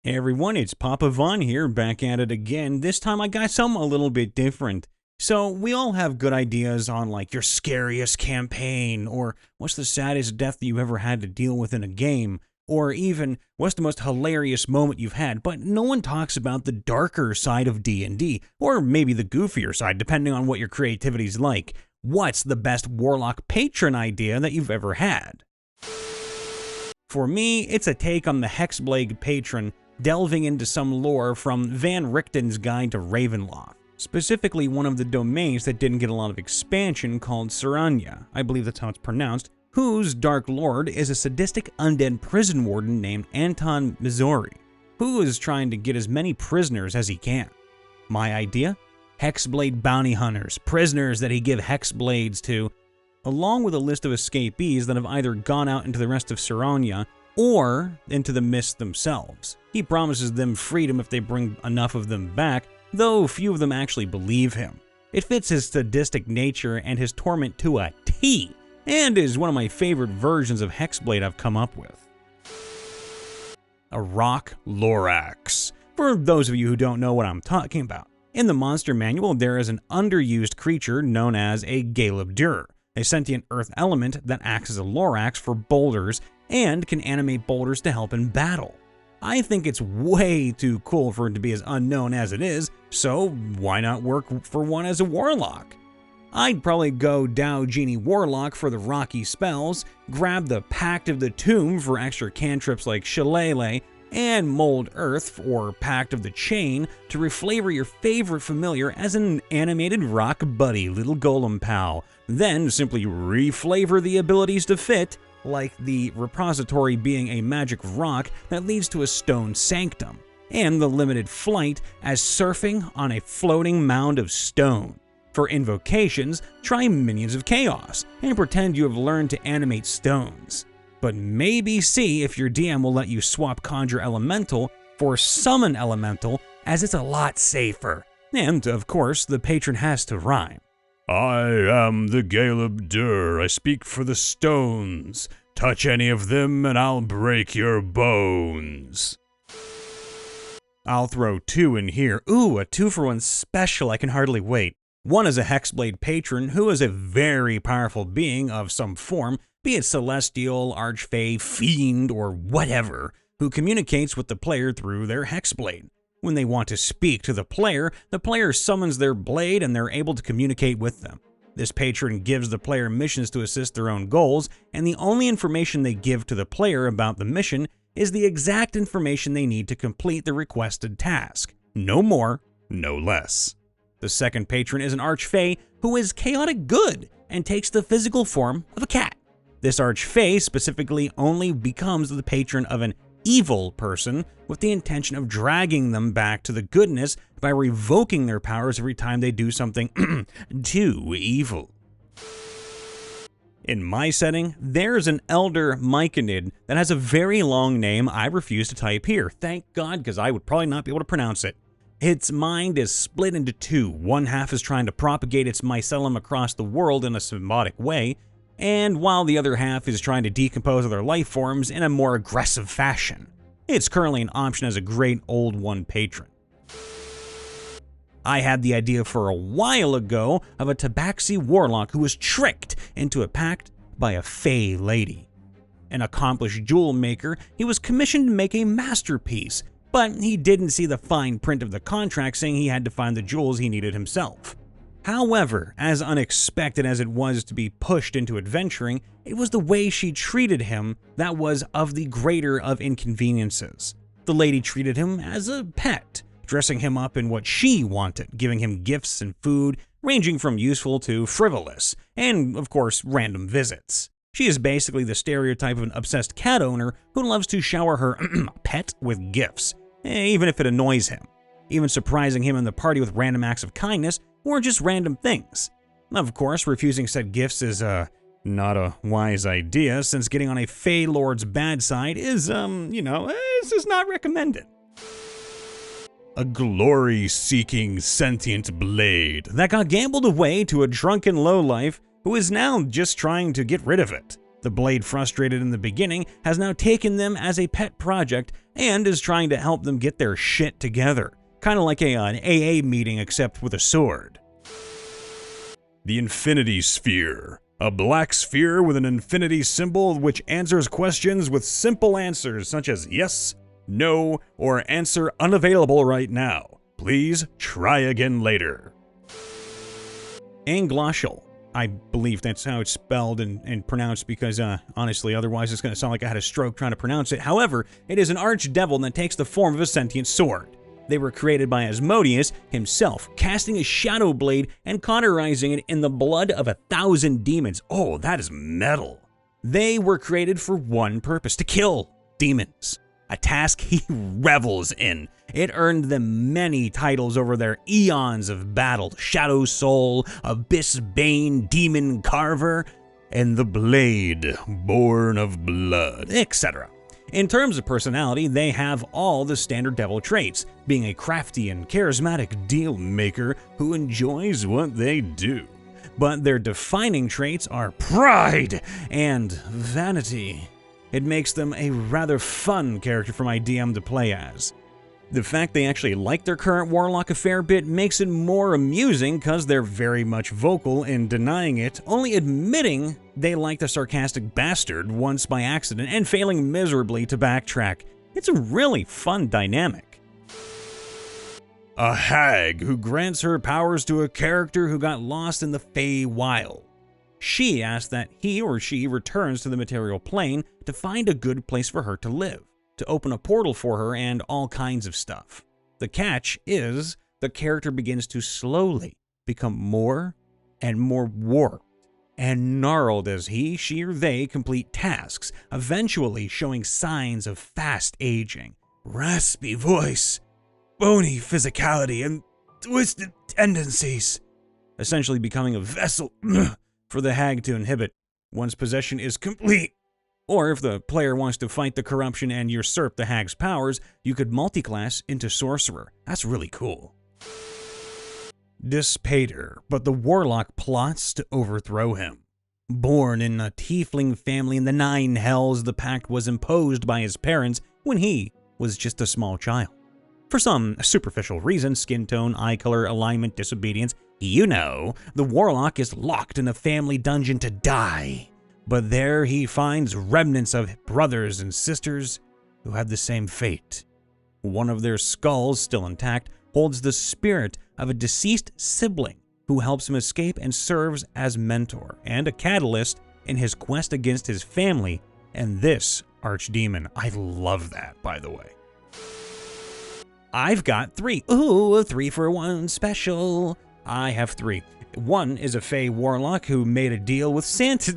Hey everyone, it's Papa Von here, back at it again. This time I got something a little bit different. So, we all have good ideas on like your scariest campaign, or what's the saddest death that you've ever had to deal with in a game, or even what's the most hilarious moment you've had, but no one talks about the darker side of D&D, or maybe the goofier side, depending on what your creativity's like. What's the best Warlock Patron idea that you've ever had? For me, it's a take on the Hexblade Patron, delving into some lore from Van Richten's Guide to Ravenloft, specifically one of the domains that didn't get a lot of expansion called Saranya, I believe that's how it's pronounced, whose Dark Lord is a sadistic undead prison warden named Anton Missouri, who is trying to get as many prisoners as he can. My idea? Hexblade bounty hunters, prisoners that he give hexblades to, along with a list of escapees that have either gone out into the rest of Saranya or into the mist themselves. He promises them freedom if they bring enough of them back, though few of them actually believe him. It fits his sadistic nature and his torment to a T, and is one of my favorite versions of Hexblade I've come up with. A rock Lorax. For those of you who don't know what I'm talking about, in the monster manual there is an underused creature known as a Galebdur, a sentient earth element that acts as a Lorax for boulders and can animate boulders to help in battle. I think it's way too cool for it to be as unknown as it is, so why not work for one as a Warlock? I'd probably go Dow Genie Warlock for the rocky spells, grab the Pact of the Tomb for extra cantrips like Shillelagh, and Mold Earth or Pact of the Chain to reflavor your favorite familiar as an animated rock buddy little golem pal, then simply reflavor the abilities to fit, like the repository being a magic rock that leads to a stone sanctum, and the limited flight as surfing on a floating mound of stone. For invocations, try Minions of Chaos and pretend you have learned to animate stones. But maybe see if your DM will let you swap Conjure Elemental for Summon Elemental, as it's a lot safer. And, of course, the patron has to rhyme. I am the Galebdur, I speak for the stones. Touch any of them and I'll break your bones. I'll throw two in here. Ooh, a 2-for-1 special, I can hardly wait. One is a Hexblade patron who is a very powerful being of some form, be it celestial, archfey, fiend, or whatever, who communicates with the player through their Hexblade. When they want to speak to the player summons their blade and they're able to communicate with them. This patron gives the player missions to assist their own goals, and the only information they give to the player about the mission is the exact information they need to complete the requested task. No more, no less. The second patron is an archfey who is chaotic good and takes the physical form of a cat. This archfey specifically only becomes the patron of an evil person with the intention of dragging them back to the goodness by revoking their powers every time they do something too evil. In my setting, there's an elder myconid that has a very long name I refuse to type here. Thank God, because I would probably not be able to pronounce it. Its mind is split into two. One half is trying to propagate its mycelium across the world in a symbiotic way, and while the other half is trying to decompose other life forms in a more aggressive fashion. It's currently an option as a great old one patron. I had the idea for a while ago of a Tabaxi warlock who was tricked into a pact by a fey lady. An accomplished jewel maker, he was commissioned to make a masterpiece, but he didn't see the fine print of the contract saying he had to find the jewels he needed himself. However, as unexpected as it was to be pushed into adventuring, it was the way she treated him that was of the greater of inconveniences. The lady treated him as a pet, dressing him up in what she wanted, giving him gifts and food, ranging from useful to frivolous, and of course, random visits. She is basically the stereotype of an obsessed cat owner who loves to shower her pet with gifts, even if it annoys him, even surprising him in the party with random acts of kindness or just random things. Of course, refusing said gifts is, not a wise idea, since getting on a Fey Lord's bad side is, this is not recommended. A glory-seeking sentient blade that got gambled away to a drunken lowlife who is now just trying to get rid of it. The blade, frustrated in the beginning, has now taken them as a pet project and is trying to help them get their shit together. Kind of like an AA meeting except with a sword. The Infinity Sphere. A black sphere with an infinity symbol which answers questions with simple answers such as yes, no, or answer unavailable right now. Please try again later. Anglotial. I believe that's how it's spelled and pronounced because, honestly, otherwise it's going to sound like I had a stroke trying to pronounce it. However, it is an archdevil that takes the form of a sentient sword. They were created by Asmodeus himself, casting a shadow blade and cauterizing it in the blood of 1,000 demons. Oh, that is metal. They were created for one purpose, to kill demons. A task he revels in. It earned them many titles over their eons of battle: Shadow Soul, Abyss Bane, Demon Carver, and the Blade, Born of Blood, etc. In terms of personality, they have all the standard devil traits, being a crafty and charismatic deal maker who enjoys what they do. But their defining traits are pride and vanity. It makes them a rather fun character for my DM to play as. The fact they actually like their current Warlock a fair bit makes it more amusing because they're very much vocal in denying it, only admitting they like the sarcastic bastard once by accident and failing miserably to backtrack. It's a really fun dynamic. A hag who grants her powers to a character who got lost in the Feywild. She asks that he or she returns to the material plane to find a good place for her to live, to open a portal for her, and all kinds of stuff. The catch is the character begins to slowly become more and more warped and gnarled as he, she, or they complete tasks, eventually showing signs of fast aging. Raspy voice, bony physicality, and twisted tendencies. Essentially becoming a vessel for the hag to inhibit once possession is complete. Or if the player wants to fight the corruption and usurp the hag's powers, you could multiclass into sorcerer. That's really cool. Dispater, but the warlock plots to overthrow him. Born in a tiefling family in the Nine Hells, the pact was imposed by his parents when he was just a small child. For some superficial reason, skin tone, eye color, alignment, disobedience, you know, the warlock is locked in a family dungeon to die. But there he finds remnants of brothers and sisters who had the same fate. One of their skulls, still intact, holds the spirit of a deceased sibling who helps him escape and serves as mentor and a catalyst in his quest against his family and this archdemon. I love that, by the way. I've got 3. Ooh, a 3-for-1 special. I have 3. One is a Fey warlock who made a deal with Santa.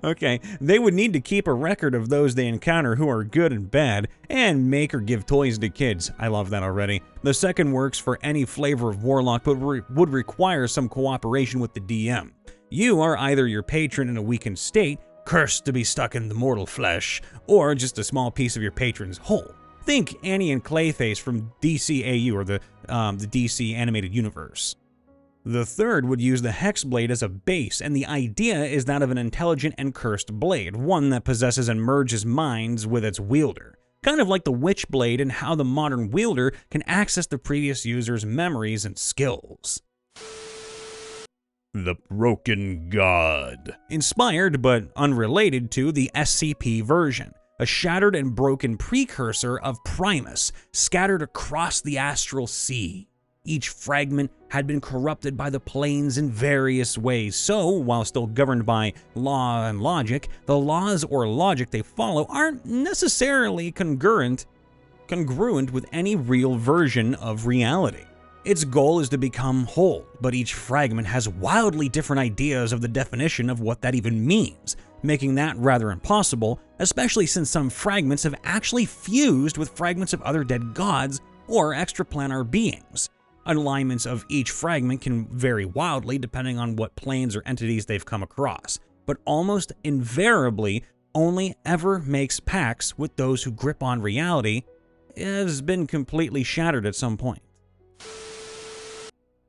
Okay, they would need to keep a record of those they encounter who are good and bad, and make or give toys to kids. I love that already. The second works for any flavor of warlock, but would require some cooperation with the DM. You are either your patron in a weakened state, cursed to be stuck in the mortal flesh, or just a small piece of your patron's whole. Think Annie and Clayface from DCAU, or the DC animated universe. The third would use the Hex Blade as a base, and the idea is that of an intelligent and cursed blade, one that possesses and merges minds with its wielder. Kind of like the Witch Blade and how the modern wielder can access the previous user's memories and skills. The Broken God. Inspired but unrelated to the SCP version. A shattered and broken precursor of Primus, scattered across the astral sea. Each fragment had been corrupted by the planes in various ways, so, while still governed by law and logic, the laws or logic they follow aren't necessarily congruent with any real version of reality. Its goal is to become whole, but each fragment has wildly different ideas of the definition of what that even means, making that rather impossible, especially since some fragments have actually fused with fragments of other dead gods or extraplanar beings. Alignments of each fragment can vary wildly depending on what planes or entities they've come across, but almost invariably only ever makes pacts with those who grip on reality has been completely shattered at some point.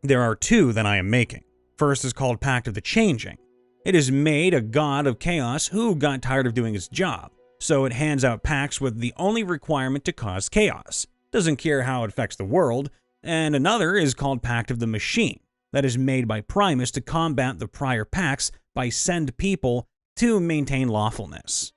There are 2 that I am making. First is called Pact of the Changing. It is made a god of chaos who got tired of doing his job, so it hands out pacts with the only requirement to cause chaos. Doesn't care how it affects the world. And another is called Pact of the Machine, that is made by Primus to combat the prior pacts by send people to maintain lawfulness.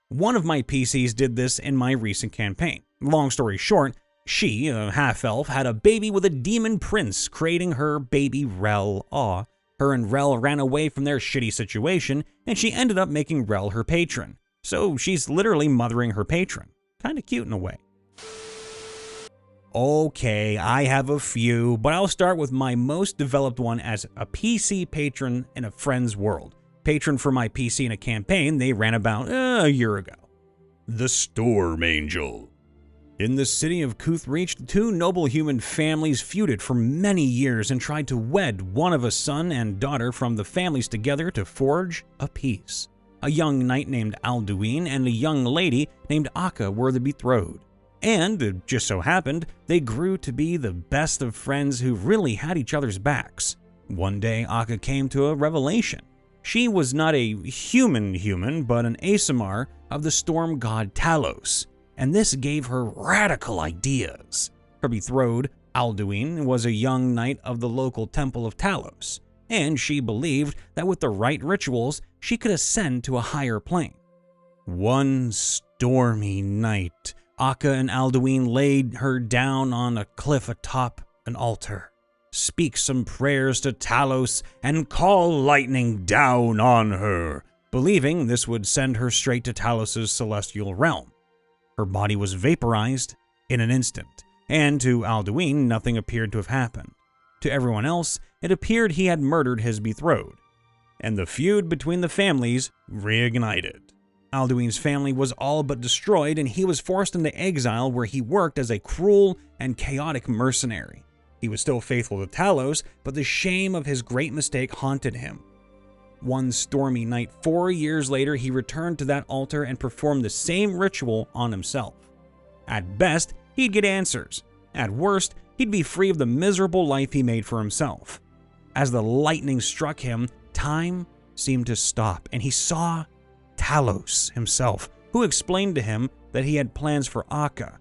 One of my PCs did this in my recent campaign. Long story short, she, a half-elf, had a baby with a demon prince, creating her baby Rel. Aw. Her and Rel ran away from their shitty situation, and she ended up making Rel her patron. So she's literally mothering her patron. Kinda cute in a way. Okay, I have a few, but I'll start with my most developed one as a PC patron in a friend's world. Patron for my PC in a campaign they ran about a year ago. The Storm Angel. In the city of Kuthreach, the two noble human families feuded for many years and tried to wed one of a son and daughter from the families together to forge a peace. A young knight named Alduin and a young lady named Akka were the betrothed. And it just so happened, they grew to be the best of friends who really had each other's backs. One day, Akka came to a revelation. She was not a human, but an Aasimar of the storm god Talos, and this gave her radical ideas. Her betrothed, Alduin, was a young knight of the local temple of Talos, and she believed that with the right rituals, she could ascend to a higher plane. One stormy night, Akka and Alduin laid her down on a cliff atop an altar. Speak some prayers to Talos and call lightning down on her, believing this would send her straight to Talos' celestial realm. Her body was vaporized in an instant, and to Alduin nothing appeared to have happened. To everyone else, it appeared he had murdered his betrothed, and the feud between the families reignited. Alduin's family was all but destroyed, and he was forced into exile where he worked as a cruel and chaotic mercenary. He was still faithful to Talos, but the shame of his great mistake haunted him. One stormy night 4 years later, he returned to that altar and performed the same ritual on himself. At best, he'd get answers. At worst, he'd be free of the miserable life he made for himself. As the lightning struck him, time seemed to stop, and he saw Talos himself, who explained to him that he had plans for Akka.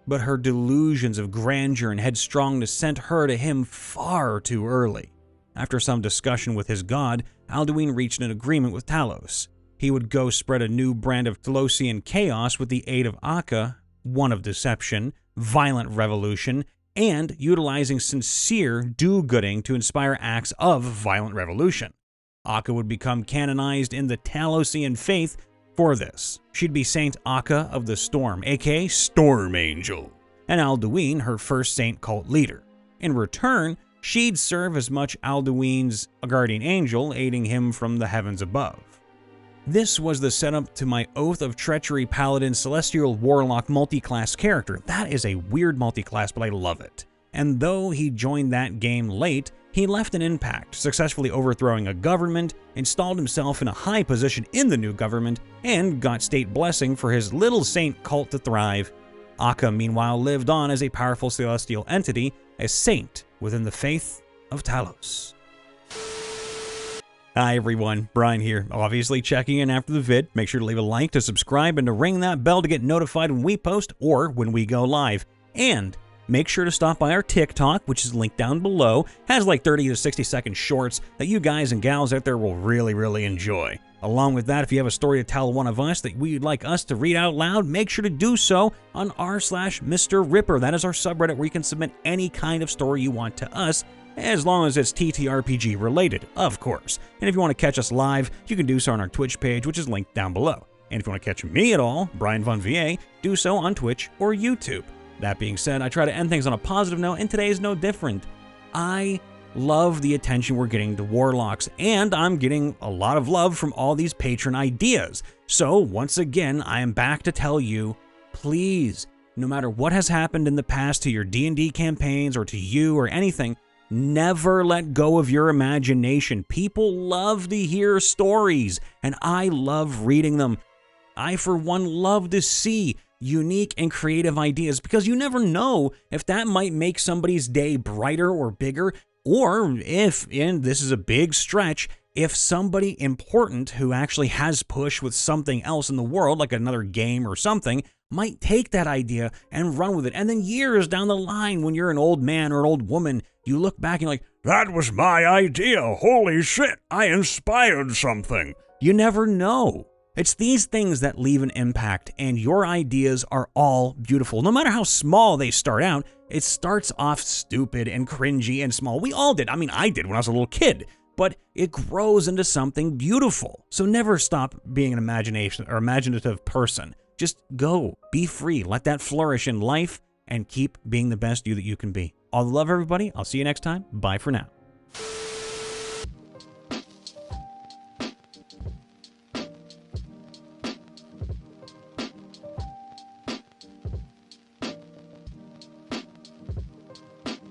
But her delusions of grandeur and headstrongness sent her to him far too early. After some discussion with his god, Alduin reached an agreement with Talos. He would go spread a new brand of Talosian chaos with the aid of Akka, one of deception, violent revolution, and utilizing sincere do-gooding to inspire acts of violent revolution. Akka would become canonized in the Talosian faith for this. She'd be Saint Akka of the Storm, aka Storm Angel, and Alduin her first saint cult leader. In return, she'd serve as much Alduin's guardian angel, aiding him from the heavens above. This was the setup to my Oath of Treachery Paladin Celestial Warlock multi-class character. That is a weird multi-class, but I love it. And though he joined that game late, he left an impact, successfully overthrowing a government, installed himself in a high position in the new government, and got state blessing for his little saint cult to thrive. Akka, meanwhile, lived on as a powerful celestial entity, a saint within the faith of Talos. Hi everyone, Brian here, obviously checking in after the vid. Make sure to leave a like, to subscribe, and to ring that bell to get notified when we post or when we go live. And make sure to stop by our TikTok, which is linked down below. Has like 30 to 60 second shorts that you guys and gals out there will really enjoy. Along with that, if you have a story to tell one of us that you'd like us to read out loud, make sure to do so on r/MrRipper. That is our subreddit where you can submit any kind of story you want to us, as long as it's TTRPG related, of course. And if you want to catch us live, you can do so on our Twitch page, which is linked down below. And if you want to catch me at all, Brian Von VA, do so on Twitch or YouTube. That being said, I try to end things on a positive note, and today is no different. I love the attention we're getting to Warlocks, and I'm getting a lot of love from all these patron ideas. So once again, I am back to tell you, please, no matter what has happened in the past to your D&D campaigns or to you or anything, never let go of your imagination. People love to hear stories, and I love reading them. I, for one, love to see unique and creative ideas, because you never know if that might make somebody's day brighter or bigger, Or if, and this is a big stretch, if somebody important who actually has push with something else in the world, like another game or something, might take that idea and run with it. And then years down the line, when you're an old man or an old woman, you look back and you're like, that was my idea. Holy shit, I inspired something. You never know. It's these things that leave an impact, and your ideas are all beautiful. No matter how small they start out, it starts off stupid and cringy and small. We all did. I mean, I did when I was a little kid. But it grows into something beautiful. So never stop being an imaginative person. Just go, be free, let that flourish in life, and keep being the best you that you can be. All the love, everybody. I'll see you next time. Bye for now.